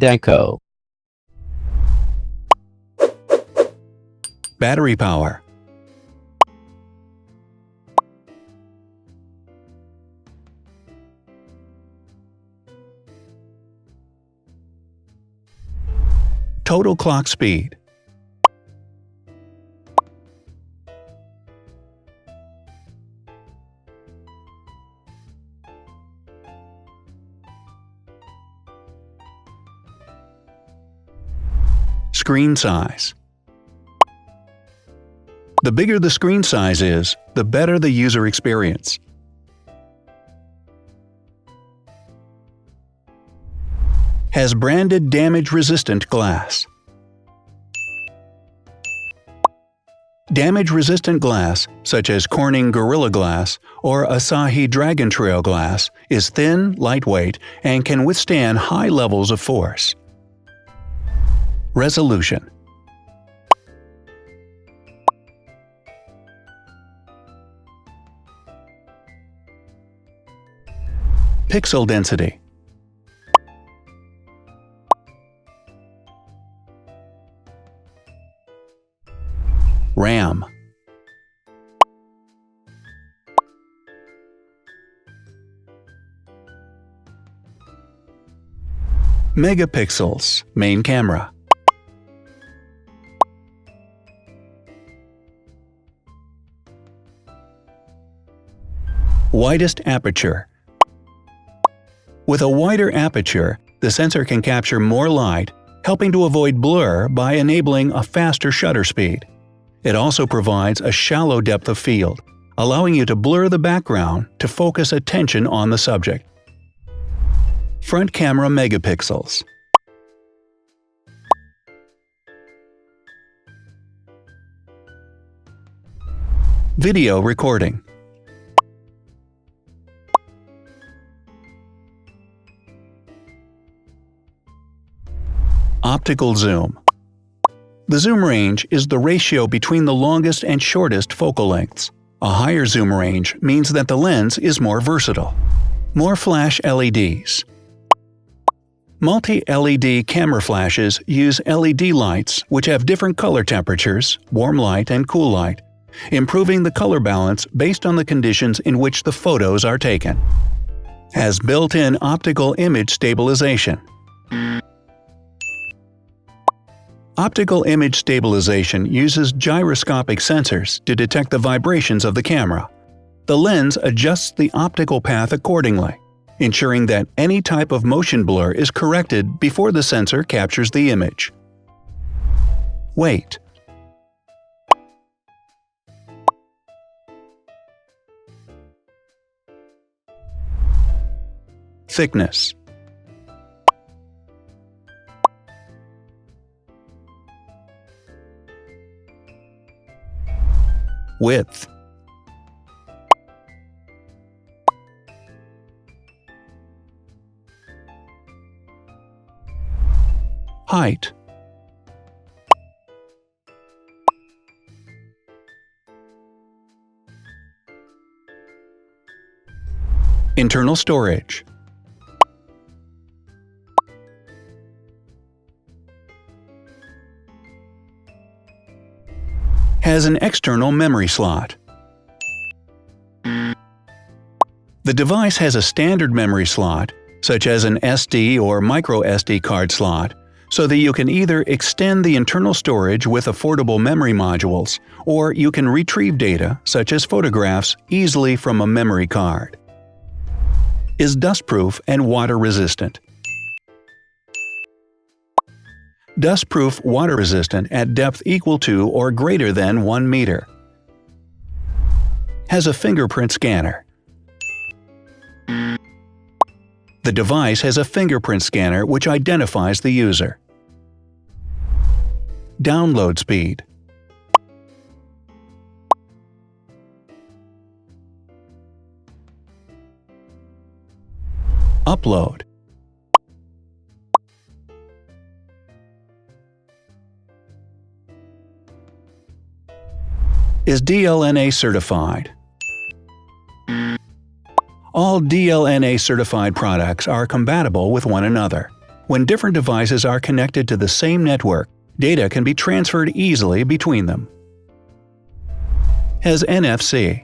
Deco. Battery power. Total clock speed. Screen size. The bigger the screen size is, the better the user experience. Has branded damage-resistant glass. Damage-resistant glass, such as Corning Gorilla Glass or Asahi Dragon Trail glass, is thin, lightweight, and can withstand high levels of force. Resolution. Pixel density. RAM. Megapixels, main camera. Widest aperture. With a wider aperture, the sensor can capture more light, helping to avoid blur by enabling a faster shutter speed. It also provides a shallow depth of field, allowing you to blur the background to focus attention on the subject. Front camera megapixels. Video recording. Optical zoom. The zoom range is the ratio between the longest and shortest focal lengths. A higher zoom range means that the lens is more versatile. More flash LEDs. Multi-LED camera flashes use LED lights which have different color temperatures, warm light and cool light, improving the color balance based on the conditions in which the photos are taken. Has built-in optical image stabilization. Optical image stabilization uses gyroscopic sensors to detect the vibrations of the camera. The lens adjusts the optical path accordingly, ensuring that any type of motion blur is corrected before the sensor captures the image. Weight. Thickness. Width. Height. Internal storage. Has an external memory slot. The device has a standard memory slot, such as an SD or micro SD card slot, so that you can either extend the internal storage with affordable memory modules, or you can retrieve data, such as photographs, easily from a memory card. Is dustproof and water-resistant. Dustproof water-resistant at depth equal to or greater than 1 meter. Has a fingerprint scanner. The device has a fingerprint scanner which identifies the user. Download speed. Upload. Is DLNA certified. All DLNA certified products are compatible with one another. When different devices are connected to the same network, data can be transferred easily between them. Has NFC.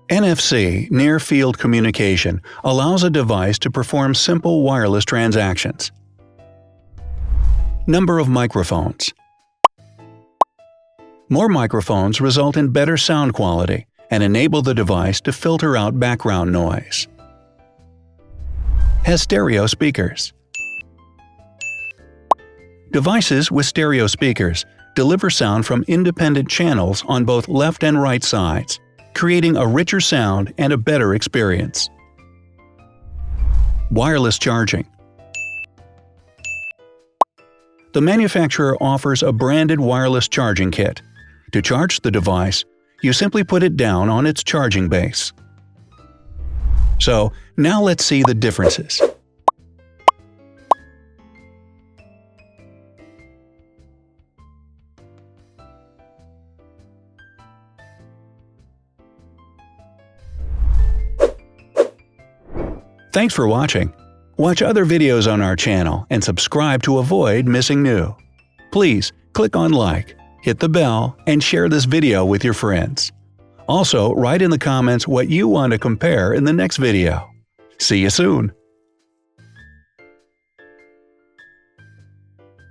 NFC, Near Field Communication, allows a device to perform simple wireless transactions. Number of microphones. More microphones result in better sound quality and enable the device to filter out background noise. Has stereo speakers. Devices with stereo speakers deliver sound from independent channels on both left and right sides, creating a richer sound and a better experience. Wireless charging. The manufacturer offers a branded wireless charging kit. To charge the device, you simply put it down on its charging base. So, now let's see the differences. Thanks for watching. Watch other videos on our channel and subscribe to avoid missing new. Please click on like, hit the bell, and share this video with your friends. Also, write in the comments what you want to compare in the next video. See you soon!